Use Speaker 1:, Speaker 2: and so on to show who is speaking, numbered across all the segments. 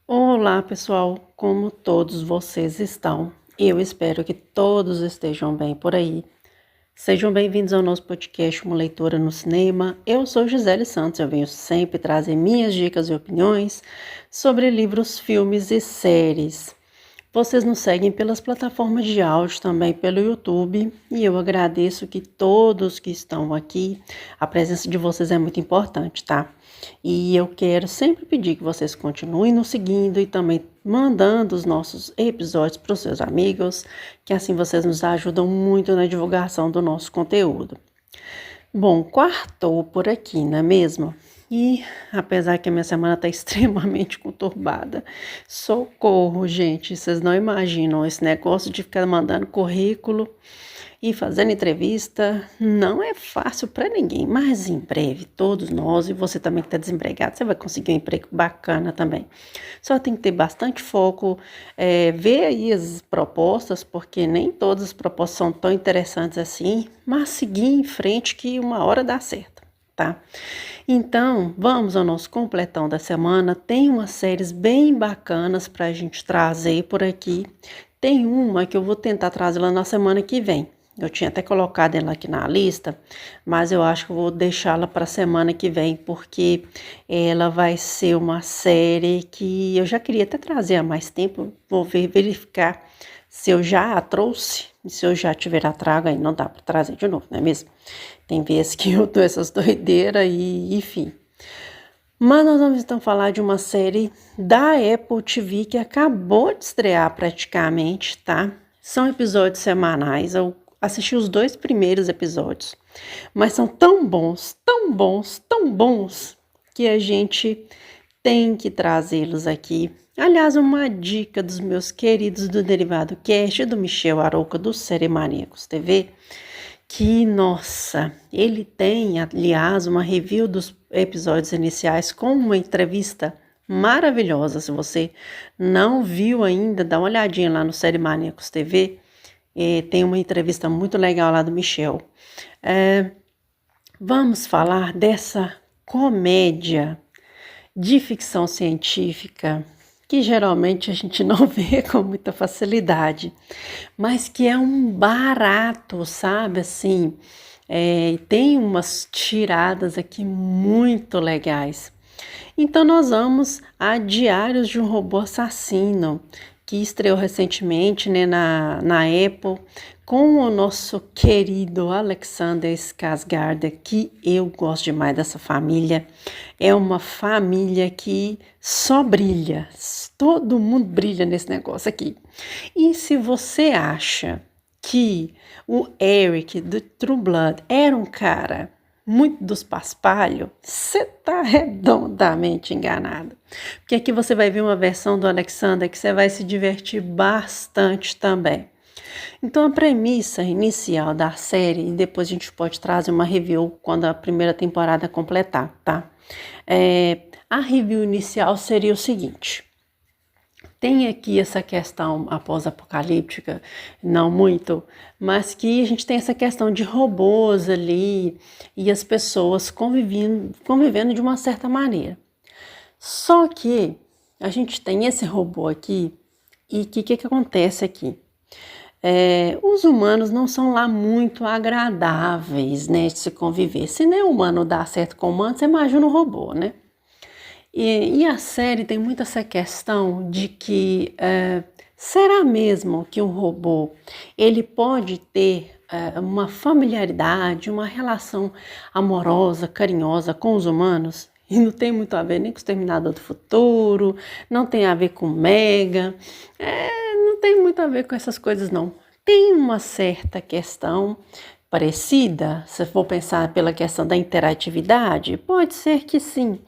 Speaker 1: Olá, pessoal, como todos vocês estão? Eu espero que todos estejam bem por aí. Sejam bem-vindos ao nosso podcast Uma Leitura no Cinema. Eu sou Gisele Santos, eu venho sempre trazer minhas dicas e opiniões sobre livros, filmes e séries. Vocês nos seguem pelas plataformas de áudio, também pelo YouTube, e eu agradeço que todos que estão aqui, a presença de vocês é muito importante, tá? E eu quero sempre pedir que vocês continuem nos seguindo e também mandando os nossos episódios para os seus amigos, que assim vocês nos ajudam muito na divulgação do nosso conteúdo. Bom, quartou por aqui, não é mesmo? E apesar que a minha semana está extremamente conturbada, socorro, gente, vocês não imaginam esse negócio de ficar mandando currículo e fazendo entrevista, não é fácil para ninguém, mas em breve, todos nós, e você também que está desempregado, você vai conseguir um emprego bacana também. Só tem que ter bastante foco, ver aí as propostas, porque nem todas as propostas são tão interessantes assim, mas seguir em frente que uma hora dá certo, tá? Então, vamos ao nosso completão da semana. Tem umas séries bem bacanas para a gente trazer por aqui. Tem uma que eu vou tentar trazer lá na semana que vem. Eu tinha até colocado ela aqui na lista, mas eu acho que eu vou deixá-la para a semana que vem, porque ela vai ser uma série que eu já queria até trazer há mais tempo. Vou verificar se eu já a trouxe, e se eu já tiver a trago, aí não dá para trazer de novo, não é mesmo? Tem vezes que eu dou essas doideiras e enfim. Mas nós vamos então falar de uma série da Apple TV que acabou de estrear praticamente, tá? São episódios semanais, eu assisti os 2 primeiros episódios, mas são tão bons, tão bons, tão bons, que a gente tem que trazê-los aqui. Aliás, uma dica dos meus queridos do Derivado Cast, do Michel Arouca, do Série Maníacos TV, que, nossa, ele tem, aliás, uma review dos episódios iniciais com uma entrevista maravilhosa. Se você não viu ainda, dá uma olhadinha lá no Série Maníacos TV. Tem uma entrevista muito legal lá do Michel. Vamos falar dessa comédia de ficção científica que geralmente a gente não vê com muita facilidade, mas que é um barato, sabe? Assim, tem umas tiradas aqui muito legais. Então, nós vamos a Diários de um Robô Assassino, que estreou recentemente, né, na Apple, com o nosso querido Alexander Skarsgård, que eu gosto demais dessa família. É uma família que só brilha, todo mundo brilha nesse negócio aqui. E se você acha que o Eric do True Blood era um cara muito dos paspalhos, você tá redondamente enganado. Porque aqui você vai ver uma versão do Alexander que você vai se divertir bastante também. Então, a premissa inicial da série, e depois a gente pode trazer uma review quando a primeira temporada completar, tá? A review inicial seria o seguinte: tem aqui essa questão após-apocalíptica, não muito, mas que a gente tem essa questão de robôs ali e as pessoas convivendo de uma certa maneira. Só que a gente tem esse robô aqui e o que acontece aqui? Os humanos não são lá muito agradáveis, né, de se conviver. Se nem o humano dá certo com o humano, você imagina o robô, né? E a série tem muito essa questão de que será mesmo que um robô ele pode ter uma familiaridade, uma relação amorosa, carinhosa com os humanos? E não tem muito a ver nem com o Exterminador do Futuro, não tem a ver com Mega, não tem muito a ver com essas coisas não. Tem uma certa questão parecida, se for pensar pela questão da interatividade, pode ser que sim,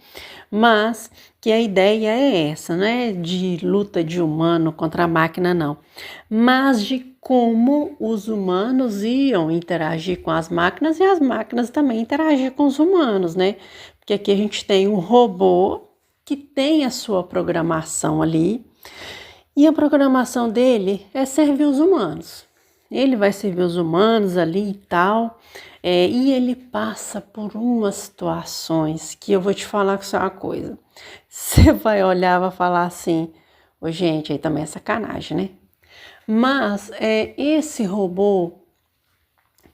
Speaker 1: mas que a ideia é essa, não é de luta de humano contra a máquina, não, mas de como os humanos iam interagir com as máquinas e as máquinas também interagir com os humanos, né? Porque aqui a gente tem um robô que tem a sua programação ali e a programação dele é servir os humanos. Ele vai servir os humanos ali e tal, e ele passa por umas situações que eu vou te falar que isso é uma coisa. Você vai olhar e vai falar assim, ô gente, aí também é sacanagem, né? Mas esse robô,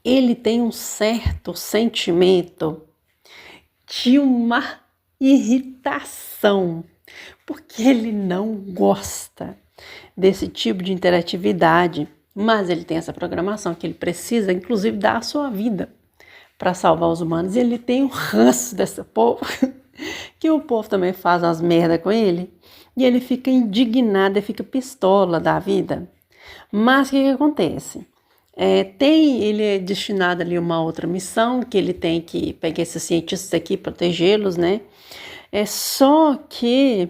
Speaker 1: ele tem um certo sentimento de uma irritação, porque ele não gosta desse tipo de interatividade, mas ele tem essa programação que ele precisa, inclusive, dar a sua vida para salvar os humanos, e ele tem um ranço desse povo, que o povo também faz umas merda com ele, e ele fica indignado, ele fica pistola da vida. Mas o que acontece? Ele é destinado ali a uma outra missão, que ele tem que pegar esses cientistas aqui e protegê-los, né? Só que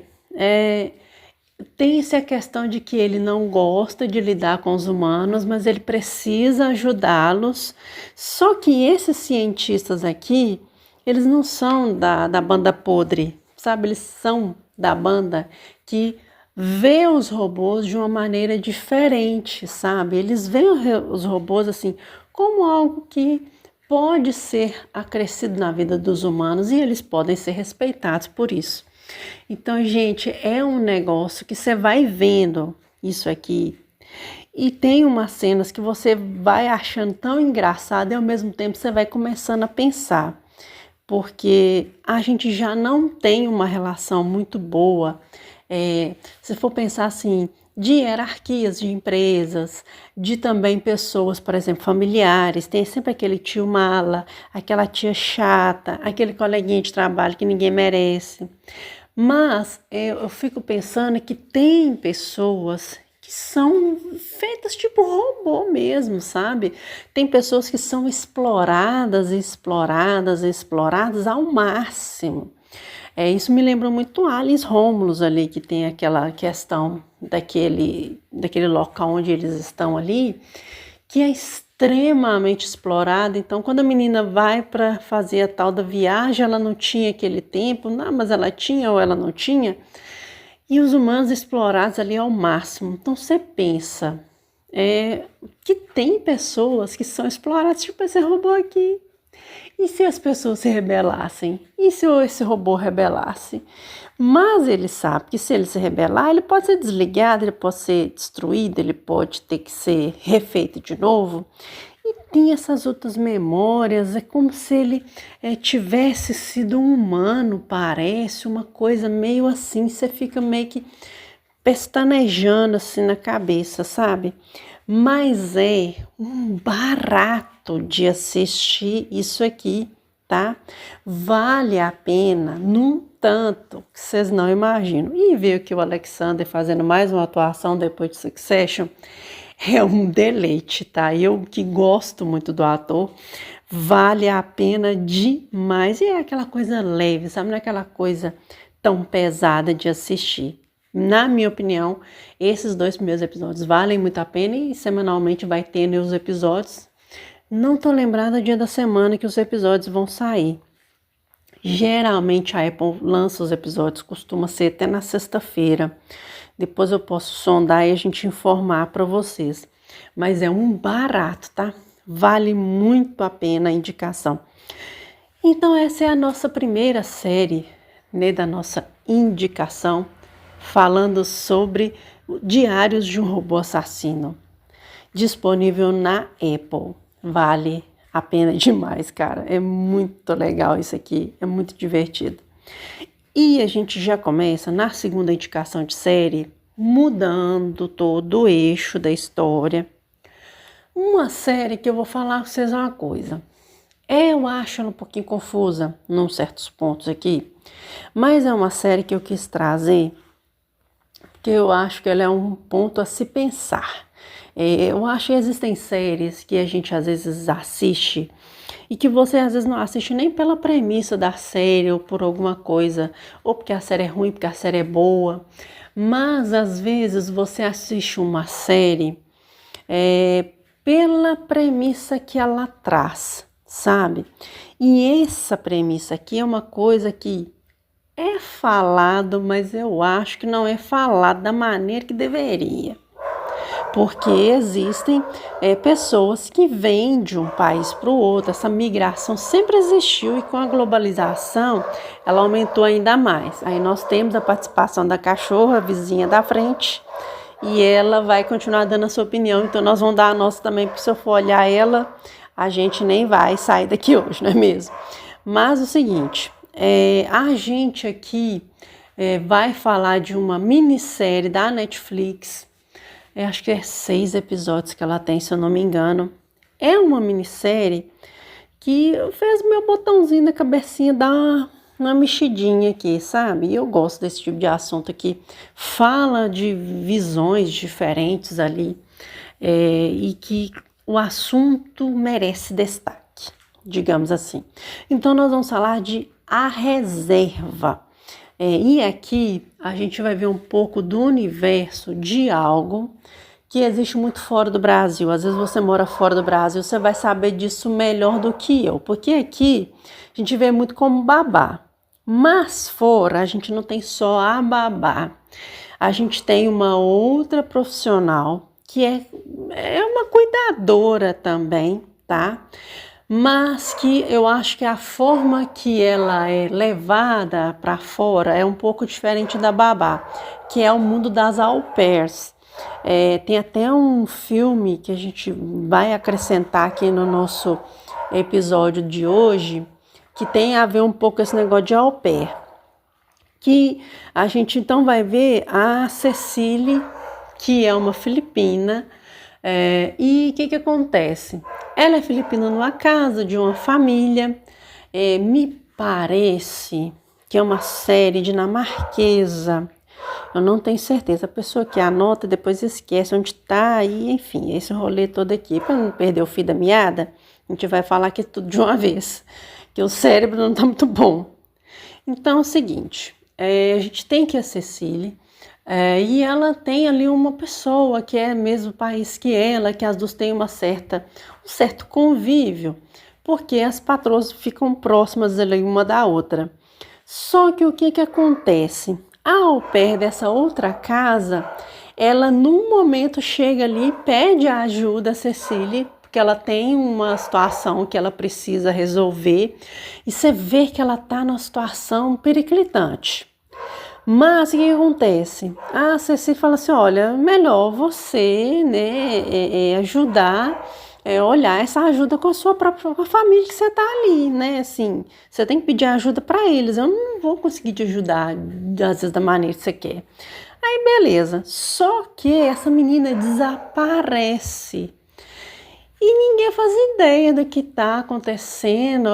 Speaker 1: tem essa questão de que ele não gosta de lidar com os humanos, mas ele precisa ajudá-los. Só que esses cientistas aqui, eles não são da banda podre, sabe? Eles são da banda que vê os robôs de uma maneira diferente, sabe? Eles veem os robôs assim como algo que pode ser acrescido na vida dos humanos e eles podem ser respeitados por isso. Então, gente, é um negócio que você vai vendo isso aqui e tem umas cenas que você vai achando tão engraçado e ao mesmo tempo você vai começando a pensar, porque a gente já não tem uma relação muito boa. Se for pensar assim, de hierarquias de empresas, de também pessoas, por exemplo, familiares, tem sempre aquele tio mala, aquela tia chata, aquele coleguinha de trabalho que ninguém merece. Mas eu fico pensando que tem pessoas que são feitas tipo robô mesmo, sabe? Tem pessoas que são exploradas, exploradas, exploradas ao máximo. Isso me lembra muito Alice Romulus ali, que tem aquela questão daquele local onde eles estão ali, que é extremamente explorada. Então, quando a menina vai para fazer a tal da viagem, ela não tinha aquele tempo, não, mas ela tinha ou ela não tinha, e os humanos explorados ali ao máximo. Então, você pensa que tem pessoas que são exploradas, tipo esse robô aqui. E se as pessoas se rebelassem? E se esse robô rebelasse? Mas ele sabe que se ele se rebelar, ele pode ser desligado, ele pode ser destruído, ele pode ter que ser refeito de novo. E tem essas outras memórias, é como se ele tivesse sido um humano, parece, uma coisa meio assim, você fica meio que pestanejando assim na cabeça, sabe? Mas é um barato de assistir isso aqui, tá? Vale a pena, num tanto que vocês não imaginam. E ver que o Alexander fazendo mais uma atuação depois de Succession é um deleite, tá? Eu que gosto muito do ator, vale a pena demais. E é aquela coisa leve, sabe? Não é aquela coisa tão pesada de assistir. Na minha opinião, esses 2 primeiros episódios valem muito a pena e semanalmente vai tendo os episódios. Não tô lembrada do dia da semana que os episódios vão sair. Geralmente a Apple lança os episódios, costuma ser até na sexta-feira. Depois eu posso sondar e a gente informar para vocês. Mas é um barato, tá? Vale muito a pena a indicação. Então essa é a nossa primeira série, né, da nossa indicação, falando sobre Diários de um Robô Assassino, disponível na Apple. Vale a pena demais, cara. É muito legal isso aqui, é muito divertido. E a gente já começa na segunda indicação de série, mudando todo o eixo da história. Uma série que eu vou falar para vocês uma coisa. Eu acho ela um pouquinho confusa, em certos pontos aqui, mas é uma série que eu quis trazer que eu acho que ela é um ponto a se pensar. Eu acho que existem séries que a gente às vezes assiste e que você às vezes não assiste nem pela premissa da série ou por alguma coisa, ou porque a série é ruim, porque a série é boa, mas às vezes você assiste uma série pela premissa que ela traz, sabe? E essa premissa aqui é uma coisa que é falado, mas eu acho que não é falado da maneira que deveria. porque existem pessoas que vêm de um país para o outro. Essa migração sempre existiu e com a globalização ela aumentou ainda mais. Aí nós temos a participação da cachorra vizinha da frente e ela vai continuar dando a sua opinião, então nós vamos dar a nossa também, porque se eu for olhar ela, a gente nem vai sair daqui hoje, não é mesmo? Mas o seguinte, a gente aqui vai falar de uma minissérie da Netflix. Acho que é 6 episódios que ela tem, se eu não me engano. É uma minissérie que fez meu botãozinho na cabecinha dar uma mexidinha aqui, sabe? E eu gosto desse tipo de assunto aqui. Fala de visões diferentes ali e que o assunto merece destaque, digamos assim. Então nós vamos falar de A Reserva. E aqui a gente vai ver um pouco do universo de algo que existe muito fora do Brasil. Às vezes você mora fora do Brasil, você vai saber disso melhor do que eu, porque aqui a gente vê muito como babá. Mas fora a gente não tem só a babá, a gente tem uma outra profissional que é uma cuidadora também, tá? Mas que eu acho que a forma que ela é levada para fora é um pouco diferente da babá, que é o mundo das au pairs. Tem até um filme que a gente vai acrescentar aqui no nosso episódio de hoje, que tem a ver um pouco com esse negócio de au pair. Que a gente então vai ver a Cecília, que é uma filipina, e o que acontece? Ela é filipina numa casa de uma família, me parece que é uma série dinamarquesa, eu não tenho certeza, a pessoa que anota depois esquece onde está, e enfim, esse rolê todo aqui, para não perder o fio da meada, a gente vai falar aqui tudo de uma vez, que o cérebro não está muito bom. Então é o seguinte, a gente tem que a Cecília, e ela tem ali uma pessoa que é mesmo país que ela, que as duas têm um certo convívio, porque as patroas ficam próximas ali uma da outra. Só que o que acontece? A au pair dessa outra casa, ela num momento chega ali e pede a ajuda a Cecília, porque ela tem uma situação que ela precisa resolver, e você vê que ela está numa situação periclitante. Mas o que acontece? A Cecília fala assim, olha, melhor você, né, ajudar, olhar essa ajuda com a sua própria família que você tá ali, né, assim, você tem que pedir ajuda para eles, eu não vou conseguir te ajudar, às vezes, da maneira que você quer. Aí, beleza, só que essa menina desaparece e ninguém faz ideia do que tá acontecendo.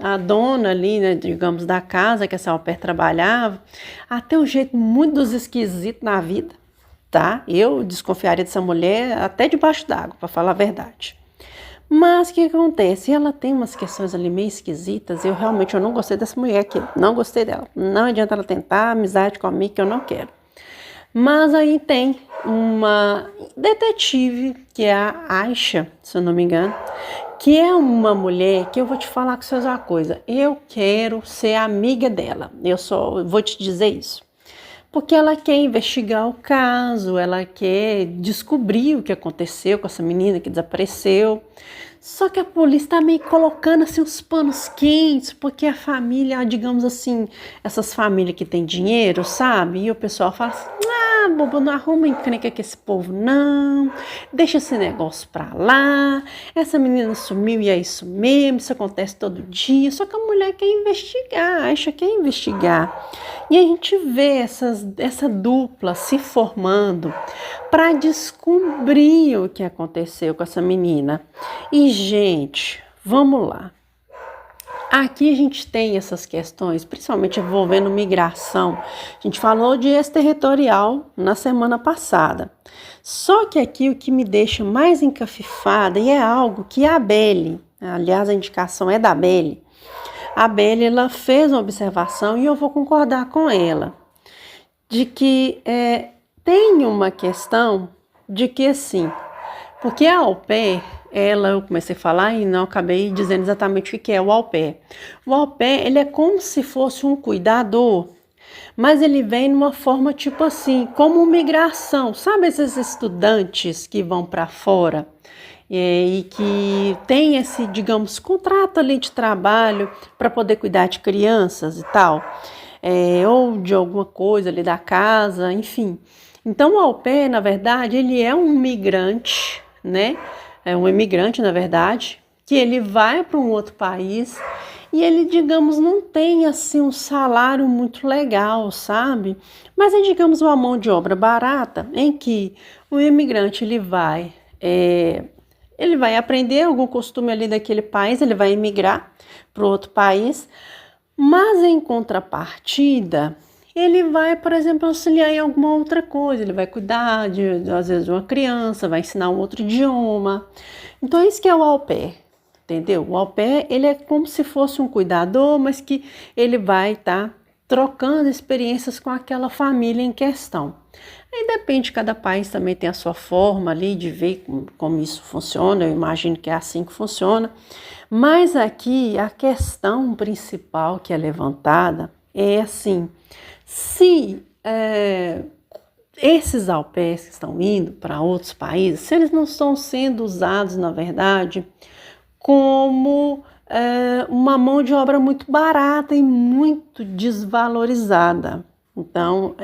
Speaker 1: A dona ali, né, digamos, da casa que essa au pair trabalhava, até um jeito muito esquisito na vida, tá? Eu desconfiaria dessa mulher até debaixo d'água, para falar a verdade. Mas o que acontece? Ela tem umas questões ali meio esquisitas, eu não gostei dessa mulher aqui, não gostei dela. Não adianta ela tentar amizade comigo, que eu não quero. Mas aí tem uma detetive, que é a Aisha, se eu não me engano, que é uma mulher que eu vou te falar com vocês uma coisa, eu quero ser amiga dela, eu só vou te dizer isso. Porque ela quer investigar o caso, ela quer descobrir o que aconteceu com essa menina que desapareceu. Só que a polícia tá meio colocando assim os panos quentes, porque a família, digamos assim, essas famílias que tem dinheiro, sabe? E o pessoal fala assim, bobo, não arruma encrenca com esse povo não, deixa esse negócio pra lá, essa menina sumiu e é isso mesmo, isso acontece todo dia. Só que a mulher quer investigar, acha que quer investigar. E a gente vê essa dupla se formando para descobrir o que aconteceu com essa menina. E, gente, vamos lá. Aqui a gente tem essas questões, principalmente envolvendo migração. A gente falou de extraterritorial na semana passada. Só que aqui o que me deixa mais encafifada, e é algo que a Belle, aliás a indicação é da Belle, a Belle ela fez uma observação e eu vou concordar com ela, de que tem uma questão de que assim, porque a au pair, eu comecei a falar e não acabei dizendo exatamente o que é o au pair. O au pair, ele é como se fosse um cuidador mas ele vem numa forma tipo assim, como migração. Sabe esses estudantes que vão para fora e que tem esse, digamos, contrato ali de trabalho para poder cuidar de crianças e tal, ou de alguma coisa ali da casa, enfim. Então o au pair, na verdade, ele é um migrante, né? É um imigrante, na verdade, que ele vai para um outro país e ele, digamos, não tem assim um salário muito legal, sabe? Mas é, digamos, uma mão de obra barata em que o imigrante ele vai aprender algum costume ali daquele país, ele vai emigrar para outro país, mas em contrapartida, ele vai, por exemplo, auxiliar em alguma outra coisa, ele vai cuidar às vezes de uma criança, vai ensinar um outro idioma. Então é isso que é o au pair, entendeu? O au pair, ele é como se fosse um cuidador, mas que ele vai estar trocando experiências com aquela família em questão. Aí depende, cada país também tem a sua forma ali de ver como isso funciona, eu imagino que é assim que funciona. Mas aqui a questão principal que é levantada é assim, se esses au pairs que estão indo para outros países, se eles não estão sendo usados, na verdade, como uma mão de obra muito barata e muito desvalorizada. Então,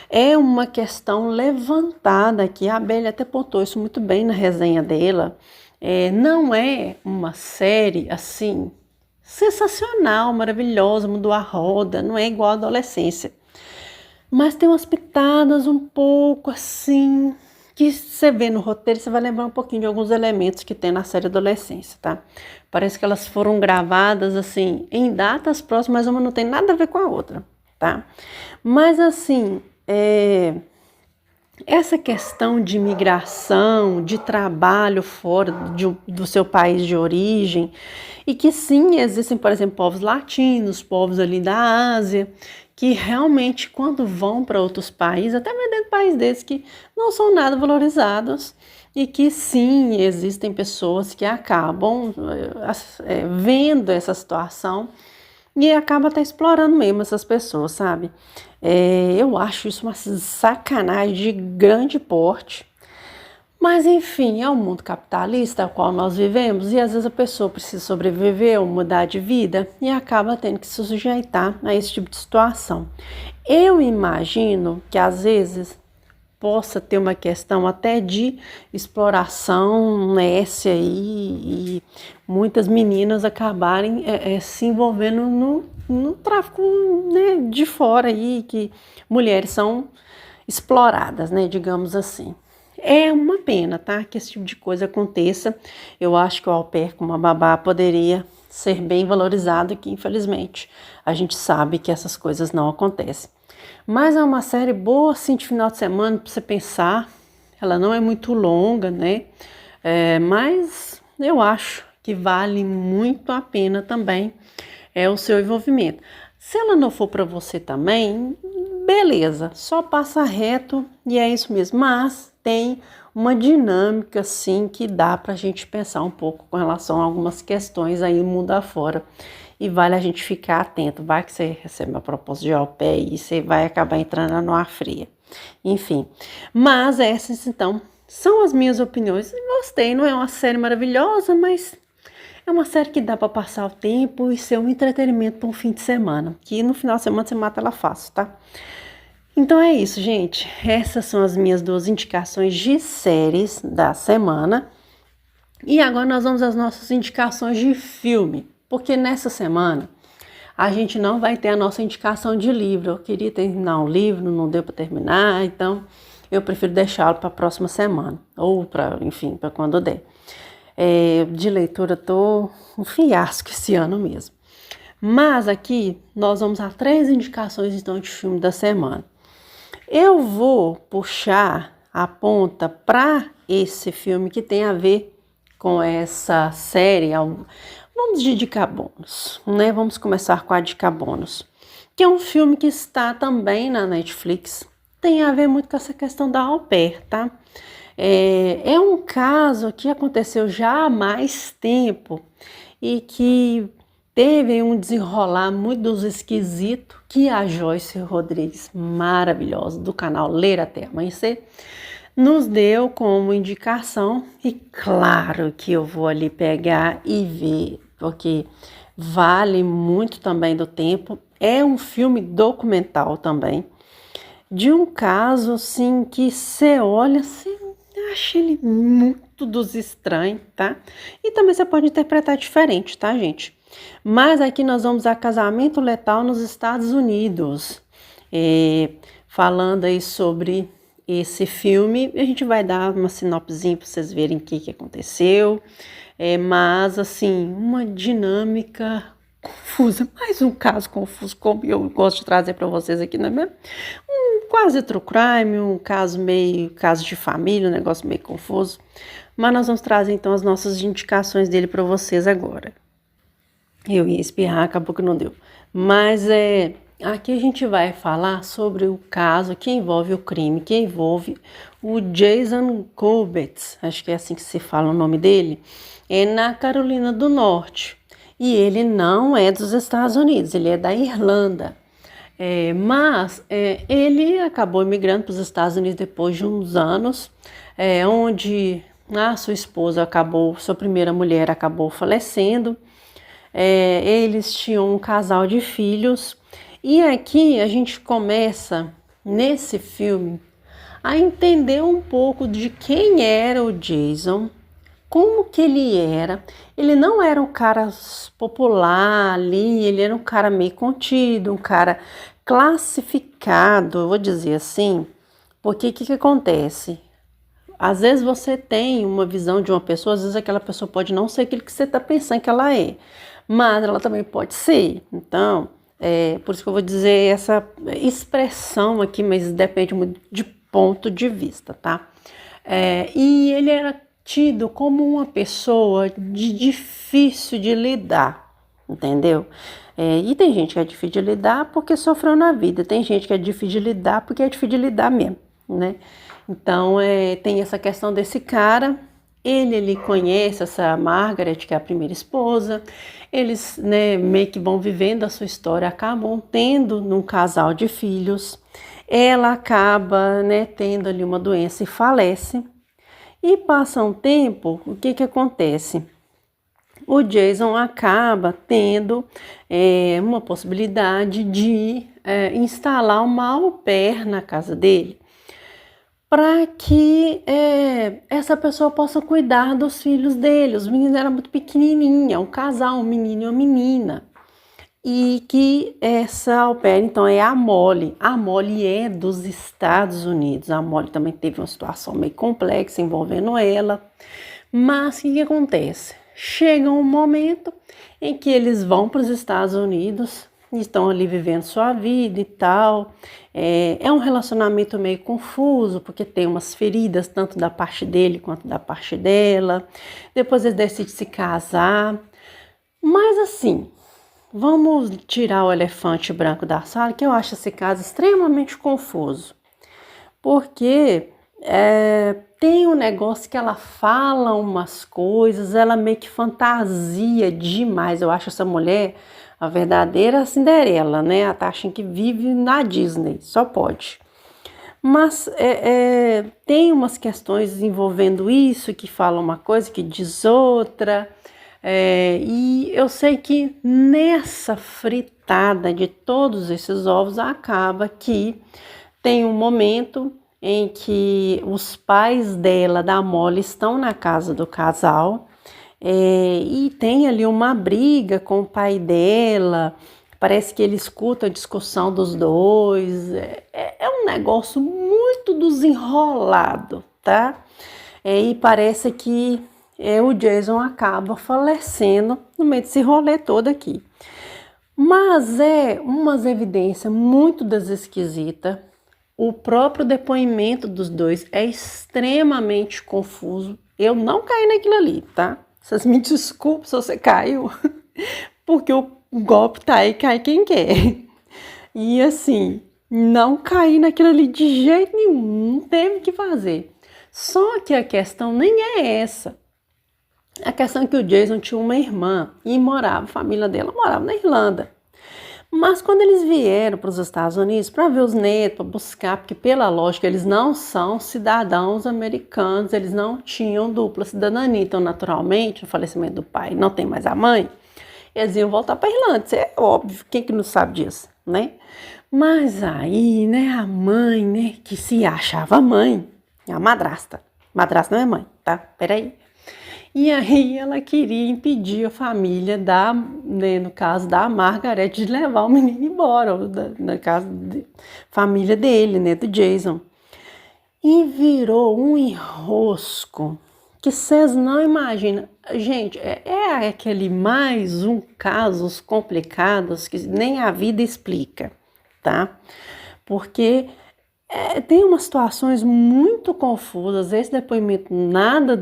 Speaker 1: é uma questão levantada aqui. A Abelha até pontuou isso muito bem na resenha dela. Não é uma série assim sensacional, maravilhosa, mudou a roda, não é igual à adolescência. Mas tem umas pitadas um pouco assim, que você vê no roteiro, você vai lembrar um pouquinho de alguns elementos que tem na série Adolescência, tá? Parece que elas foram gravadas assim, em datas próximas, mas uma não tem nada a ver com a outra, tá? Mas assim, essa questão de migração, de trabalho fora do seu país de origem, e que sim, existem, por exemplo, povos latinos, povos ali da Ásia, que realmente quando vão para outros países, até mesmo dentro do país deles, que não são nada valorizados, e que sim, existem pessoas que acabam vendo essa situação e acaba até explorando mesmo essas pessoas, sabe? Eu acho isso uma sacanagem de grande porte. Mas enfim, é o mundo capitalista ao qual nós vivemos e às vezes a pessoa precisa sobreviver ou mudar de vida e acaba tendo que se sujeitar a esse tipo de situação. Eu imagino que às vezes possa ter uma questão até de exploração nessa aí e muitas meninas acabarem se envolvendo no tráfico, né, de fora aí, que mulheres são exploradas, né, digamos assim. É uma pena, tá, que esse tipo de coisa aconteça. Eu acho que o au pair como uma babá poderia ser bem valorizado e que, infelizmente, a gente sabe que essas coisas não acontecem. Mas é uma série boa, assim, de final de semana para você pensar. Ela não é muito longa, né? Mas eu acho que vale muito a pena também o seu envolvimento. Se ela não for para você também, beleza, só passa reto e é isso mesmo. Mas tem uma dinâmica, assim, que dá para a gente pensar um pouco com relação a algumas questões aí no mundo afora. E vale a gente ficar atento. Vai que você recebe uma proposta de au pair e você vai acabar entrando no ar fria. Enfim, mas essas então são as minhas opiniões. Gostei, não é uma série maravilhosa, mas é uma série que dá para passar o tempo e ser um entretenimento para um fim de semana. Que no final de semana você mata ela fácil, tá? Então é isso, gente. Essas são as minhas 2 indicações de séries da semana. E agora nós vamos às nossas indicações de filme. Porque nessa semana a gente não vai ter a nossa indicação de livro. Eu queria terminar um livro, não deu para terminar, então eu prefiro deixá-lo para a próxima semana. Ou para, enfim, para quando der. De leitura, tô um fiasco esse ano mesmo. Mas aqui nós vamos a 3 indicações então de filme da semana. Eu vou puxar a ponta para esse filme que tem a ver com essa série. Vamos de dica bônus, né? Vamos começar com a dica bônus, que é um filme que está também na Netflix. Tem a ver muito com essa questão da au pair, tá? É um caso que aconteceu já há mais tempo e que teve um desenrolar muito esquisito que a Joyce Rodrigues, maravilhosa, do canal Ler Até Amanhecer, nos deu como indicação. E claro que eu vou ali pegar e ver, porque vale muito também do tempo. É um filme documental também, de um caso assim que você olha assim, acha ele muito dos estranhos, tá? E também você pode interpretar diferente, tá, gente? Mas aqui nós vamos a Casamento Letal nos Estados Unidos. Falando aí sobre esse filme, a gente vai dar uma sinopsezinha para vocês verem o que aconteceu. Mas assim, uma dinâmica confusa, mais um caso confuso, como eu gosto de trazer para vocês aqui, não é mesmo? Quase true crime, um caso caso de família, um negócio meio confuso. Mas nós vamos trazer então as nossas indicações dele para vocês agora. Eu ia espirrar, acabou que não deu. Mas aqui a gente vai falar sobre o caso que envolve o crime, que envolve o Jason Corbett, acho que é assim que se fala o nome dele, na Carolina do Norte. E ele não é dos Estados Unidos, ele é da Irlanda. Mas ele acabou migrando para os Estados Unidos depois de uns anos, onde a sua esposa sua primeira mulher acabou falecendo. Eles tinham um casal de filhos. E aqui a gente começa, nesse filme, a entender um pouco de quem era o Jason, como que ele era. Ele não era um cara popular ali, ele era um cara meio contido, um cara classificado, eu vou dizer assim, porque o que acontece? Às vezes você tem uma visão de uma pessoa, às vezes aquela pessoa pode não ser aquilo que você está pensando que ela é, mas ela também pode ser. Então, por isso que eu vou dizer essa expressão aqui, mas depende muito de ponto de vista, tá? E ele era tido como uma pessoa difícil de lidar, entendeu? E tem gente que é difícil de lidar porque sofreu na vida, tem gente que é difícil de lidar porque é difícil de lidar mesmo, né? Então, tem essa questão desse cara. Ele conhece essa Margaret, que é a primeira esposa. Eles, né, meio que vão vivendo a sua história, acabam tendo um casal de filhos. Ela acaba, né, tendo ali uma doença e falece. E passa um tempo, o que acontece? O Jason acaba tendo uma possibilidade de instalar uma au pair na casa dele, para que essa pessoa possa cuidar dos filhos dele. Os meninos eram muito pequenininhos, um casal, um menino e uma menina. E que essa au pair, então, é a Molly. A Molly é dos Estados Unidos. A Molly também teve uma situação meio complexa envolvendo ela. Mas o que acontece? Chega um momento em que eles vão para os Estados Unidos, estão ali vivendo sua vida e tal. É um relacionamento meio confuso, porque tem umas feridas, tanto da parte dele quanto da parte dela. Depois eles decidem se casar. Mas assim, vamos tirar o elefante branco da sala, que eu acho esse caso extremamente confuso. Porque tem um negócio que ela fala umas coisas, ela meio que fantasia demais. Eu acho essa mulher a verdadeira Cinderela, né? A Tasha que vive na Disney, só pode. Mas tem umas questões envolvendo isso, que fala uma coisa, que diz outra. E eu sei que nessa fritada de todos esses ovos acaba que tem um momento em que os pais dela, da Molly, estão na casa do casal, e tem ali uma briga com o pai dela. Parece que ele escuta a discussão dos dois. É um negócio muito desenrolado, tá? E parece que o Jason acaba falecendo no meio desse rolê todo aqui. Mas umas evidências muito esquisitas. O próprio depoimento dos dois é extremamente confuso. Eu não caí naquilo ali, tá? Vocês me desculpem se você caiu, porque o golpe tá aí, cai quem quer. E assim, não caí naquilo ali de jeito nenhum, não teve o que fazer. Só que a questão nem é essa. A questão é que o Jason tinha uma irmã e morava, a família dela morava na Irlanda. Mas quando eles vieram para os Estados Unidos para ver os netos, para buscar, porque pela lógica eles não são cidadãos americanos, eles não tinham dupla cidadania, então naturalmente, no falecimento do pai, não tem mais a mãe, eles iam voltar para a Irlanda, isso é óbvio, quem que não sabe disso, né? Mas aí, né, a mãe, né, que se achava mãe, a madrasta não é mãe, tá? Peraí. E aí ela queria impedir a família né, no caso da Margaret, de levar o menino embora, no caso da família dele, né, do Jason. E virou um enrosco que vocês não imaginam. Gente, é aquele mais um casos complicados que nem a vida explica, tá? Porque tem umas situações muito confusas, esse depoimento nada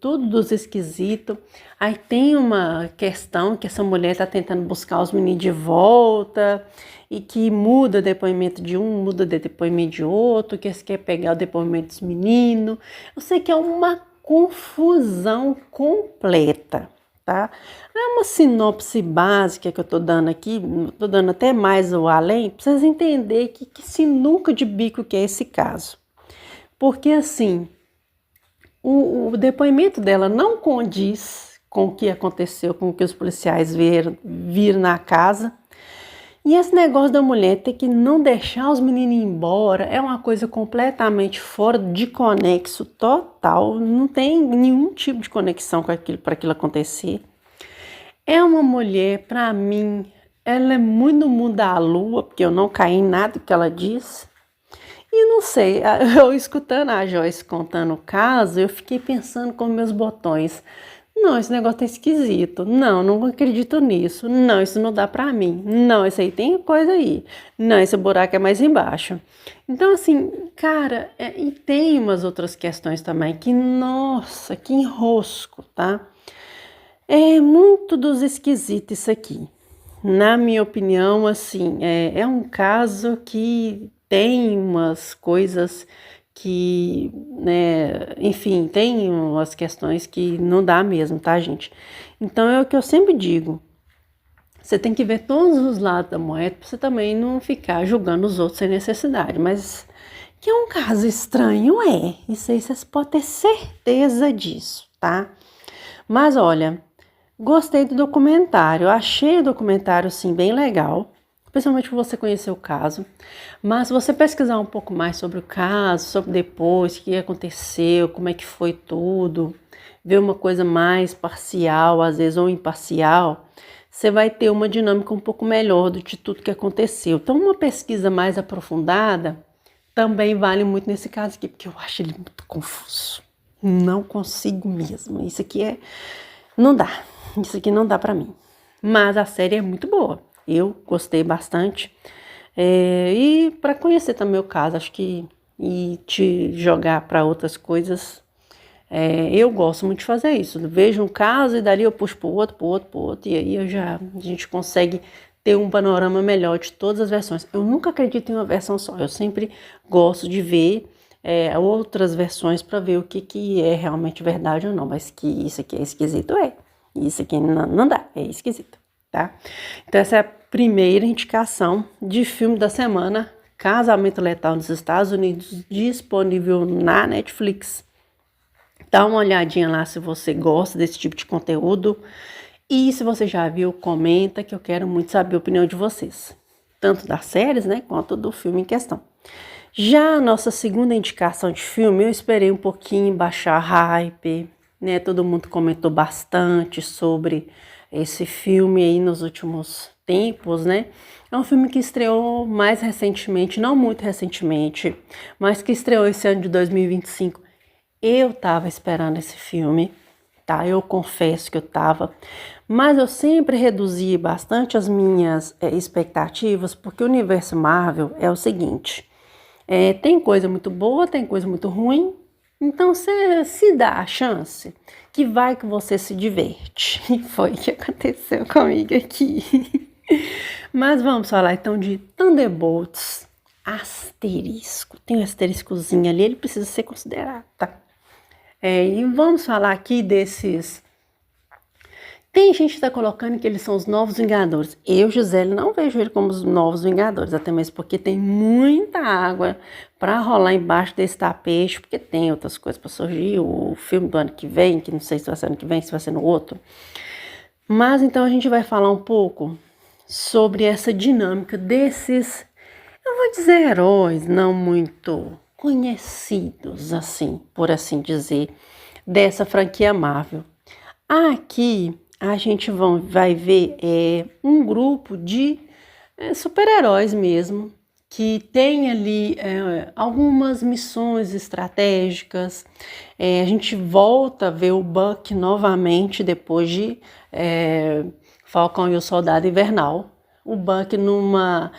Speaker 1: tudo dos esquisito. Aí tem uma questão que essa mulher está tentando buscar os meninos de volta e que muda o depoimento de um, muda o depoimento de outro, que quer pegar o depoimento dos meninos. Eu sei que é uma confusão completa, tá? É uma sinopse básica que eu tô dando aqui, tô dando até mais o além, para vocês entenderem que sinuca de bico que é esse caso. Porque assim, o depoimento dela não condiz com o que aconteceu, com o que os policiais viram na casa. E esse negócio da mulher ter que não deixar os meninos ir embora é uma coisa completamente fora de conexo total, não tem nenhum tipo de conexão com aquilo para aquilo acontecer. É uma mulher, para mim, ela é muito no mundo da lua, porque eu não caí em nada que ela disse. E não sei, eu escutando a Joyce contando o caso, eu fiquei pensando com meus botões. Não, esse negócio tá esquisito. Não acredito nisso. Não, isso não dá pra mim. Não, isso aí tem coisa aí. Não, esse buraco é mais embaixo. Então, assim, cara, e tem umas outras questões também que, nossa, que enrosco, tá? É muito dos esquisitos isso aqui. Na minha opinião, assim, é um caso que tem umas coisas que, né, enfim, tem umas questões que não dá mesmo, tá, gente? Então é o que eu sempre digo. Você tem que ver todos os lados da moeda para você também não ficar julgando os outros sem necessidade. Mas que é um caso estranho, isso aí vocês podem ter certeza disso, tá? Mas olha, gostei do documentário, achei o documentário, sim, bem legal, principalmente para você conhecer o caso, mas se você pesquisar um pouco mais sobre o caso, sobre depois, o que aconteceu, como é que foi tudo, ver uma coisa mais parcial, às vezes, ou imparcial, você vai ter uma dinâmica um pouco melhor de tudo que aconteceu. Então, uma pesquisa mais aprofundada também vale muito nesse caso aqui, porque eu acho ele muito confuso. Não consigo mesmo. Não dá. Isso aqui não dá pra mim. Mas a série é muito boa. Eu gostei bastante. E para conhecer também o caso, acho que e te jogar para outras coisas, eu gosto muito de fazer isso. Eu vejo um caso e dali eu puxo pro outro, e aí a gente consegue ter um panorama melhor de todas as versões. Eu nunca acredito em uma versão só. Eu sempre gosto de ver outras versões para ver o que é realmente verdade ou não. Mas que isso aqui é esquisito, Isso aqui não dá, é esquisito, tá? Então essa é a primeira indicação de filme da semana, Casamento Letal nos Estados Unidos, disponível na Netflix. Dá uma olhadinha lá se você gosta desse tipo de conteúdo. E se você já viu, comenta, que eu quero muito saber a opinião de vocês. Tanto das séries, né, quanto do filme em questão. Já a nossa segunda indicação de filme, eu esperei um pouquinho baixar a hype, né? Todo mundo comentou bastante sobre esse filme aí nos últimos tempos, né? É um filme que estreou mais recentemente, não muito recentemente, mas que estreou esse ano de 2025. Eu tava esperando esse filme, tá? Eu confesso que eu tava, mas eu sempre reduzi bastante as minhas expectativas, porque o universo Marvel é o seguinte: tem coisa muito boa, tem coisa muito ruim, então você se dá a chance que vai que você se diverte. E foi o que aconteceu comigo aqui. Mas vamos falar então de Thunderbolts asterisco. Tem um asteriscozinho ali, ele precisa ser considerado, tá? E vamos falar aqui desses Tem gente que está colocando que eles são os novos Vingadores. Eu, Gisele, não vejo ele como os novos Vingadores, até mesmo porque tem muita água para rolar embaixo desse tapete, porque tem outras coisas para surgir. O filme do ano que vem, que não sei se vai ser ano que vem, se vai ser no outro. Mas então a gente vai falar um pouco sobre essa dinâmica desses, eu vou dizer, heróis não muito conhecidos, assim, por assim dizer, dessa franquia Marvel. Aqui a gente vai ver um grupo de super-heróis mesmo, que tem ali algumas missões estratégicas. A gente volta a ver o Buck novamente depois de Falcão e o Soldado Invernal. O Buck numa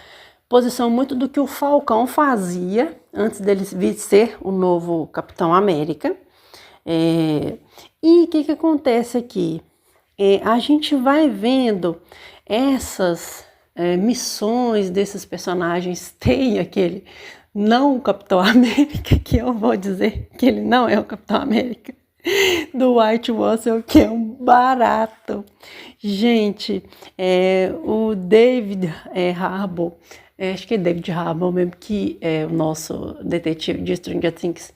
Speaker 1: posição muito do que o Falcão fazia antes dele vir ser o novo Capitão América. E o que acontece aqui? A gente vai vendo essas missões desses personagens. Tem aquele não o Capitão América, que eu vou dizer que ele não é o Capitão América, do White Russell, que é um barato. Gente, o David Harbour, acho que é David Harbour mesmo, que é o nosso detetive de Stranger Things,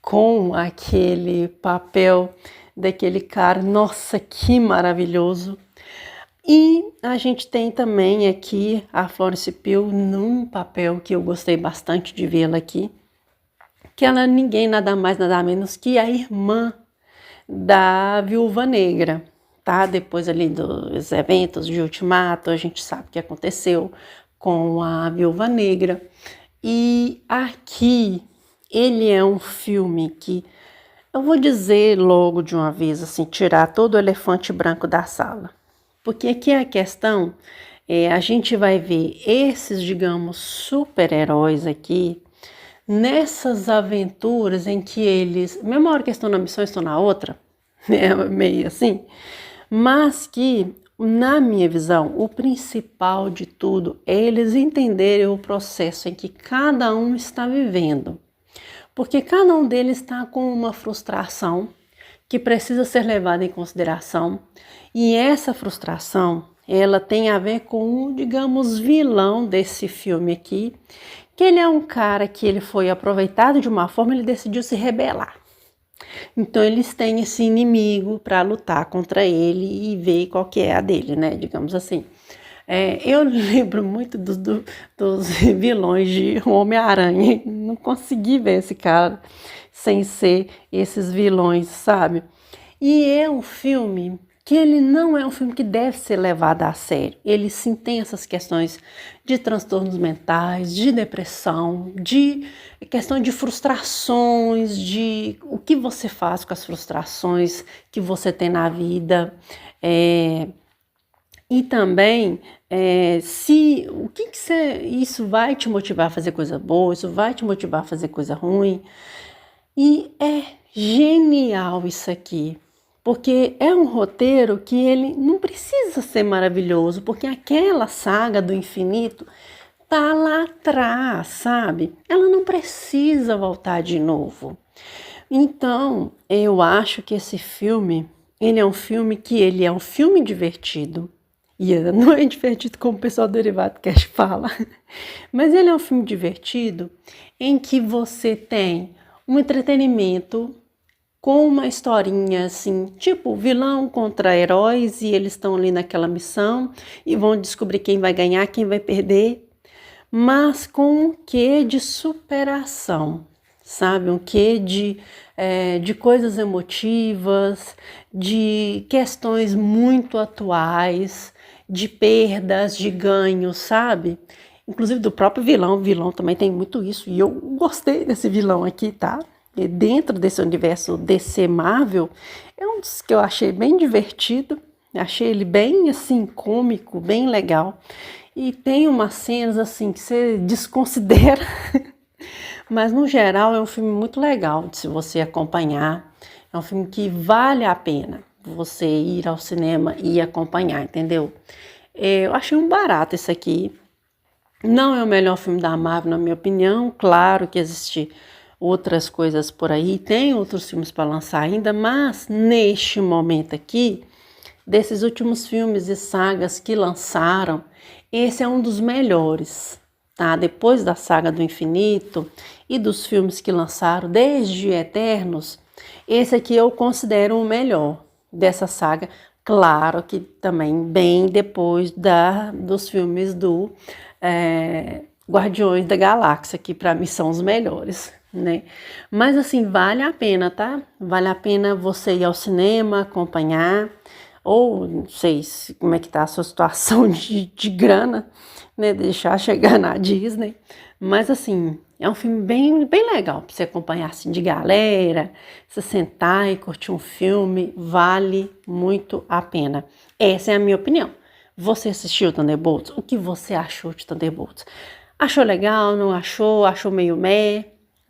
Speaker 1: com aquele papel daquele cara, nossa, que maravilhoso. E a gente tem também aqui a Florence Pugh num papel que eu gostei bastante de vê-la aqui, que ela é ninguém, nada mais, nada menos que a irmã da Viúva Negra, tá? Depois ali dos eventos de Ultimato, a gente sabe o que aconteceu com a Viúva Negra. E aqui ele é um filme que eu vou dizer logo de uma vez, assim, tirar todo o elefante branco da sala. Porque aqui a questão a gente vai ver esses, digamos, super-heróis aqui, nessas aventuras em que eles, mesmo a hora que estão na missão, estão na outra, meio assim, mas que, na minha visão, o principal de tudo é eles entenderem o processo em que cada um está vivendo. Porque cada um deles está com uma frustração que precisa ser levada em consideração, e essa frustração, ela tem a ver com o, digamos, vilão desse filme aqui, que ele é um cara que ele foi aproveitado de uma forma, ele decidiu se rebelar. Então eles têm esse inimigo para lutar contra ele e ver qual que é a dele, né, digamos assim. Eu lembro muito dos vilões de Homem-Aranha, não consegui ver esse cara sem ser esses vilões, sabe? E é um filme que ele não é um filme que deve ser levado a sério. Ele sim tem essas questões de transtornos mentais, de depressão, de questão de frustrações, de o que você faz com as frustrações que você tem na vida. E também, se o que isso vai te motivar a fazer coisa boa, isso vai te motivar a fazer coisa ruim. E é genial isso aqui, porque é um roteiro que ele não precisa ser maravilhoso, porque aquela saga do infinito tá lá atrás, sabe? Ela não precisa voltar de novo. Então, eu acho que esse filme, ele é um filme divertido. E não é divertido como o pessoal do Derivado Cast fala, mas ele é um filme divertido em que você tem um entretenimento com uma historinha assim, tipo vilão contra heróis, e eles estão ali naquela missão e vão descobrir quem vai ganhar, quem vai perder, mas com um quê de superação, sabe? Um quê de coisas emotivas, de questões muito atuais, de perdas, de ganhos, sabe? Inclusive do próprio vilão. O vilão também tem muito isso. E eu gostei desse vilão aqui, tá? E dentro desse universo DC Marvel, é um dos que eu achei bem divertido. Achei ele bem, assim, cômico, bem legal. E tem umas cenas, assim, que você desconsidera. Mas, no geral, é um filme muito legal de se você acompanhar. É um filme que vale a pena você ir ao cinema e acompanhar, entendeu? Eu achei um barato esse aqui. Não é o melhor filme da Marvel, na minha opinião. Claro que existem outras coisas por aí, tem outros filmes para lançar ainda, mas neste momento aqui, desses últimos filmes e sagas que lançaram, esse é um dos melhores, tá? Depois da saga do infinito e dos filmes que lançaram desde Eternos, esse aqui eu considero o melhor dessa saga. Claro que também bem depois dos filmes do Guardiões da Galáxia, que para mim são os melhores, né? Mas assim, vale a pena, tá? Vale a pena você ir ao cinema, acompanhar, ou não sei como é que tá a sua situação de grana, né? Deixar chegar na Disney. Mas assim, é um filme bem, bem legal para você acompanhar assim de galera, você sentar e curtir um filme, vale muito a pena. Essa é a minha opinião. Você assistiu Thunderbolts? O que você achou de Thunderbolts? Achou legal, não achou? Achou meio meh?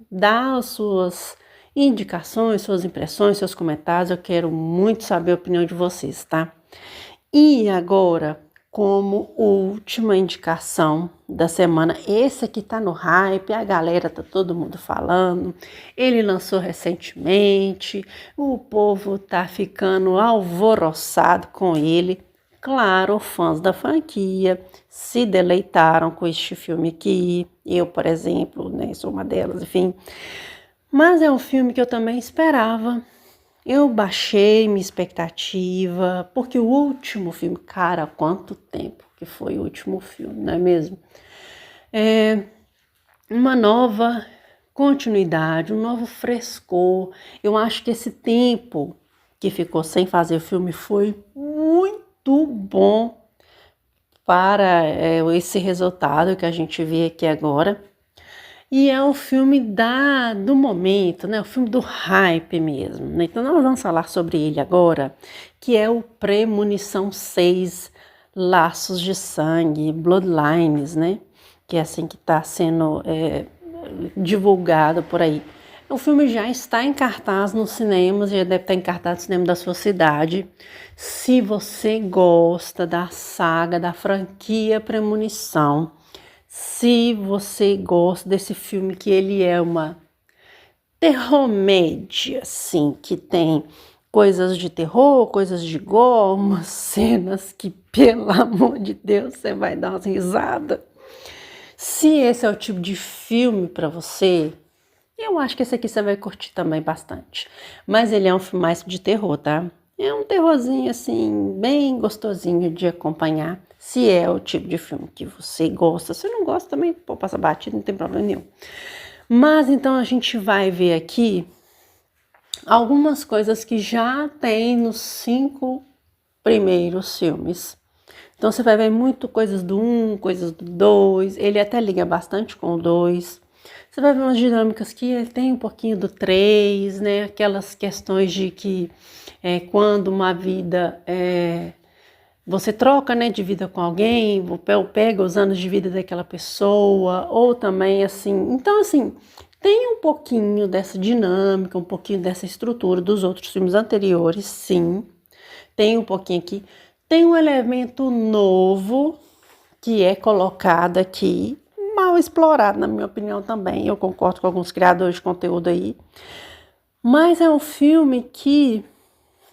Speaker 1: Dá as suas indicações, suas impressões, seus comentários. Eu quero muito saber a opinião de vocês, tá? E agora, como última indicação da semana, esse aqui tá no hype, a galera tá todo mundo falando, ele lançou recentemente, o povo tá ficando alvoroçado com ele. Claro, fãs da franquia se deleitaram com este filme aqui, eu, por exemplo, né, sou uma delas, enfim. Mas é um filme que eu também esperava. Eu baixei minha expectativa, porque o último filme, cara, há quanto tempo que foi o último filme, não é mesmo? É uma nova continuidade, um novo frescor. Eu acho que esse tempo que ficou sem fazer o filme foi muito bom para esse resultado que a gente vê aqui agora. E é o filme do momento, né? O filme do hype mesmo, né? Então nós vamos falar sobre ele agora, que é o Premonição 6, Laços de Sangue, Bloodlines, né? Que é assim que está sendo divulgado por aí. O filme já está em cartaz nos cinemas, já deve estar em cartaz no cinema da sua cidade. Se você gosta da saga, da franquia Premonição, se você gosta desse filme, que ele é uma terromédia, assim, que tem coisas de terror, coisas de gore, umas cenas que, pelo amor de Deus, você vai dar umas risadas. Se esse é o tipo de filme para você, eu acho que esse aqui você vai curtir também bastante. Mas ele é um filme mais de terror, tá? É um terrorzinho, assim, bem gostosinho de acompanhar. Se é o tipo de filme que você gosta. Se não gosta também, pô, passa batido, não tem problema nenhum. Mas então a gente vai ver aqui algumas coisas que já tem nos 5 primeiros filmes. Então você vai ver muito coisas do 1, coisas do 2. Ele até liga bastante com o 2. Você vai ver umas dinâmicas que ele tem um pouquinho do 3, né? Aquelas questões de que quando uma vida você troca, né, de vida com alguém, pega os anos de vida daquela pessoa, ou também assim. Então, assim, tem um pouquinho dessa dinâmica, um pouquinho dessa estrutura dos outros filmes anteriores, sim. Tem um pouquinho aqui. Tem um elemento novo que é colocado aqui, mal explorado, na minha opinião também. Eu concordo com alguns criadores de conteúdo aí. Mas é um filme que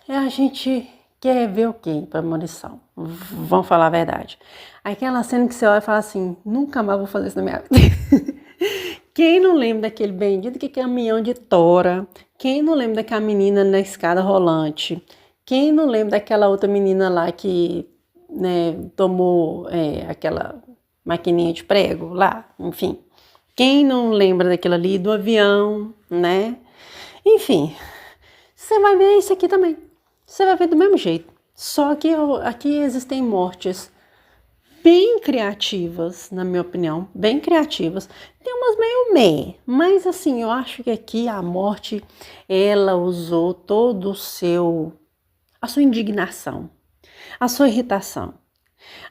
Speaker 1: a gente quer ver o quê? Premonição. Vamos falar a verdade. Aquela cena que você olha e fala assim, nunca mais vou fazer isso na minha vida. Quem não lembra daquele bendito que caminhão de tora? Quem não lembra daquela menina na escada rolante? Quem não lembra daquela outra menina lá que, né, tomou aquela maquininha de prego lá? Enfim, quem não lembra daquilo ali, do avião, né? Enfim, você vai ver isso aqui também. Você vai ver do mesmo jeito. Só que aqui existem mortes bem criativas, na minha opinião, bem criativas. Tem umas meio meh, mas assim, eu acho que aqui a morte, ela usou todo a sua indignação, a sua irritação.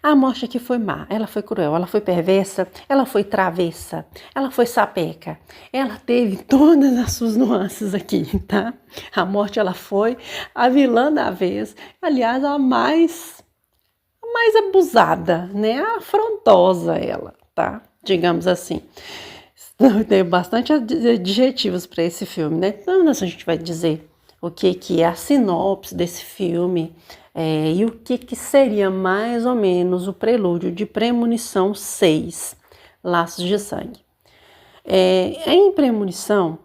Speaker 1: A morte aqui foi má, ela foi cruel, ela foi perversa, ela foi travessa, ela foi sapeca. Ela teve todas as suas nuances aqui, tá? A morte, ela foi a vilã da vez, aliás, a mais abusada, né? A afrontosa ela, tá? Digamos assim. Tem bastante adjetivos para esse filme, né? Então, a gente vai dizer o que é a sinopse desse filme e o que seria mais ou menos o prelúdio de Premonição 6, Laços de Sangue. Em Premonição,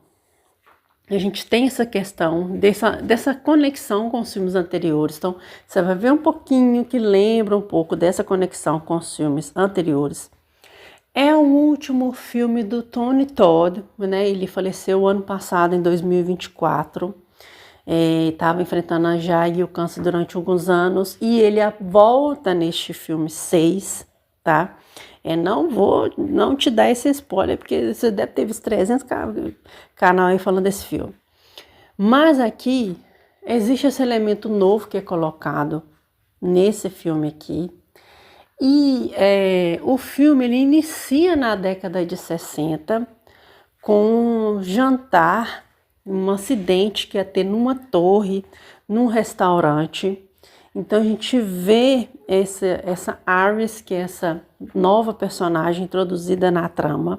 Speaker 1: a gente tem essa questão dessa conexão com os filmes anteriores. Então, você vai ver um pouquinho que lembra um pouco dessa conexão com os filmes anteriores. É o último filme do Tony Todd, né? Ele faleceu ano passado, em 2024. Estava enfrentando a AIDS e o câncer durante alguns anos. E ele volta neste filme 6, tá? Não te dar esse spoiler, porque você deve ter visto 300 canal aí falando desse filme. Mas aqui, existe esse elemento novo que é colocado nesse filme aqui. E o filme ele inicia na década de 60 com um jantar, um acidente que ia ter numa torre, num restaurante. Então a gente vê essa Iris, que é essa nova personagem introduzida na trama.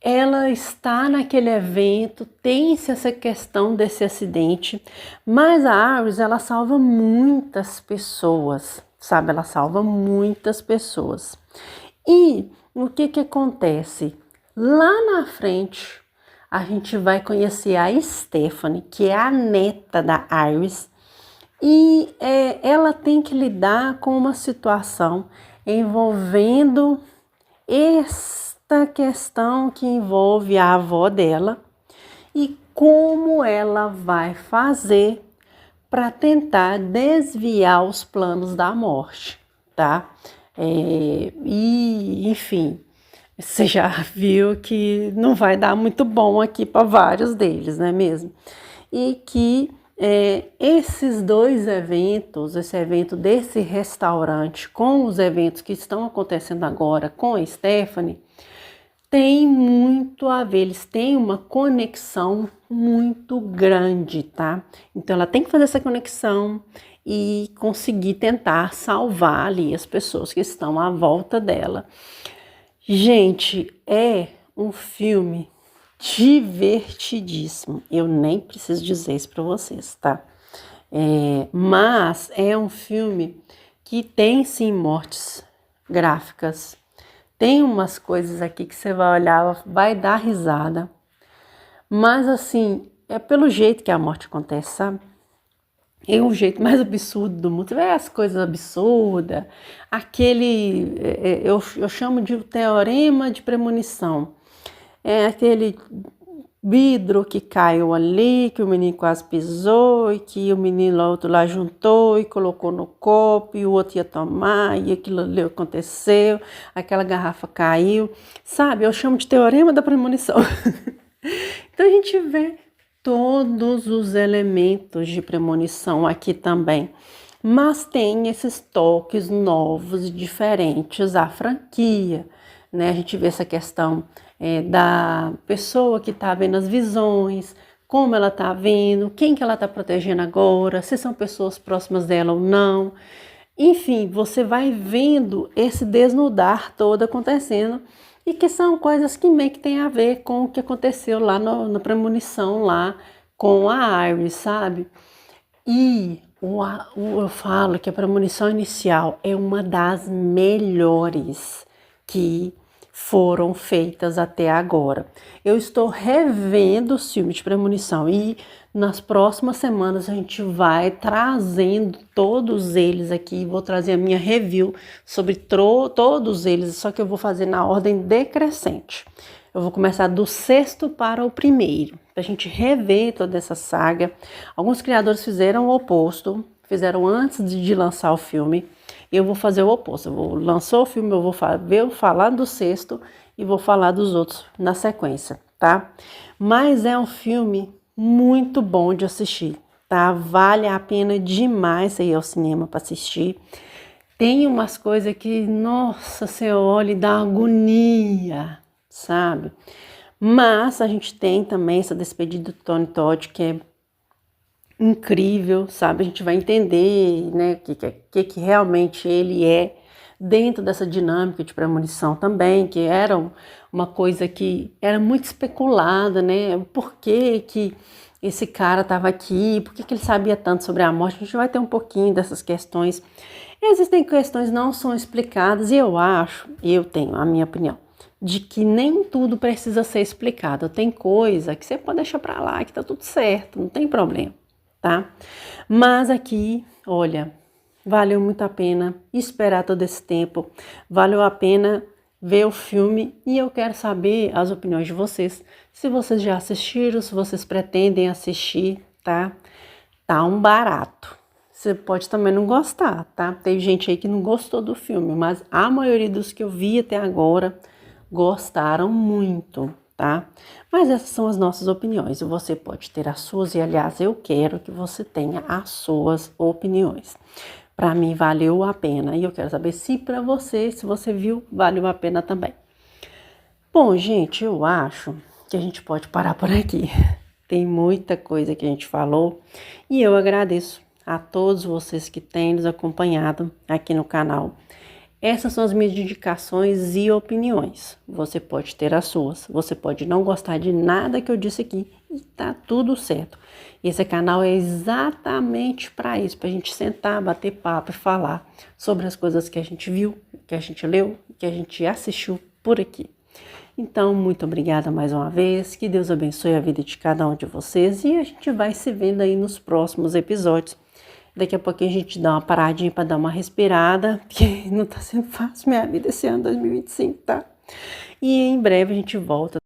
Speaker 1: Ela está naquele evento, tem-se essa questão desse acidente, mas a Iris, ela salva muitas pessoas, sabe? Ela salva muitas pessoas. E o que acontece? Lá na frente, a gente vai conhecer a Stephanie, que é a neta da Iris, e ela tem que lidar com uma situação envolvendo esta questão que envolve a avó dela e como ela vai fazer para tentar desviar os planos da morte, tá? Enfim, você já viu que não vai dar muito bom aqui para vários deles, não é mesmo? E que esses dois eventos, esse evento desse restaurante com os eventos que estão acontecendo agora com a Stephanie, tem muito a ver, eles têm uma conexão muito grande, tá? Então ela tem que fazer essa conexão e conseguir tentar salvar ali as pessoas que estão à volta dela. Gente, é um filme divertidíssimo. Eu nem preciso dizer isso para vocês, tá? Mas é um filme que tem sim mortes gráficas. Tem umas coisas aqui que você vai olhar, vai dar risada. Mas assim, é pelo jeito que a morte acontece, sabe? É o jeito mais absurdo do mundo. Você vê as coisas absurdas, eu chamo de o teorema de premonição. É aquele vidro que caiu ali, que o menino quase pisou, e que o menino outro lá juntou e colocou no copo, e o outro ia tomar, e aquilo ali aconteceu, aquela garrafa caiu, sabe? Eu chamo de teorema da premonição. Então a gente vê todos os elementos de premonição aqui também, mas tem esses toques novos e diferentes à franquia, né? A gente vê essa questão da pessoa que está vendo as visões, como ela está vendo, quem que ela está protegendo agora, se são pessoas próximas dela ou não. Enfim, você vai vendo esse desnudar todo acontecendo e que são coisas que meio que tem a ver com o que aconteceu lá na premonição lá com a Iris, sabe? E eu falo que a premonição inicial é uma das melhores que foram feitas até agora. Eu estou revendo os filmes de premonição e nas próximas semanas a gente vai trazendo todos eles aqui. Vou trazer a minha review sobre todos eles, só que eu vou fazer na ordem decrescente. Eu vou começar do 6º para o 1º, para a gente rever toda essa saga. Alguns criadores fizeram o oposto, fizeram antes de lançar o filme. Eu vou fazer o oposto, lançou o filme, eu vou falar do 6º e vou falar dos outros na sequência, tá? Mas é um filme muito bom de assistir, tá? Vale a pena demais ir ao cinema para assistir. Tem umas coisas que, nossa, você olha e dá agonia, sabe? Mas a gente tem também essa despedida do Tony Todd, que é incrível, sabe? A gente vai entender, né, o que realmente ele é dentro dessa dinâmica de premonição também, que era uma coisa que era muito especulada, né? Por que esse cara estava aqui, por que ele sabia tanto sobre a morte? A gente vai ter um pouquinho dessas questões. Existem questões que não são explicadas e eu tenho a minha opinião, de que nem tudo precisa ser explicado. Tem coisa que você pode deixar para lá, que tá tudo certo, não tem problema, tá? Mas aqui, olha, valeu muito a pena esperar todo esse tempo, valeu a pena ver o filme e eu quero saber as opiniões de vocês. Se vocês já assistiram, se vocês pretendem assistir, tá? Tá um barato. Você pode também não gostar, tá? Tem gente aí que não gostou do filme, mas a maioria dos que eu vi até agora gostaram muito, tá? Mas essas são as nossas opiniões. Você pode ter as suas e, aliás, eu quero que você tenha as suas opiniões. Para mim valeu a pena e eu quero saber se para você, se você viu, valeu a pena também. Bom, gente, eu acho que a gente pode parar por aqui. Tem muita coisa que a gente falou e eu agradeço a todos vocês que têm nos acompanhado aqui no canal. Essas são as minhas indicações e opiniões. Você pode ter as suas, você pode não gostar de nada que eu disse aqui e tá tudo certo. Esse canal é exatamente para isso, para a gente sentar, bater papo e falar sobre as coisas que a gente viu, que a gente leu, que a gente assistiu por aqui. Então, muito obrigada mais uma vez, que Deus abençoe a vida de cada um de vocês e a gente vai se vendo aí nos próximos episódios. Daqui a pouquinho a gente dá uma paradinha para dar uma respirada, porque não tá sendo fácil minha vida esse ano 2025, tá? E em breve a gente volta.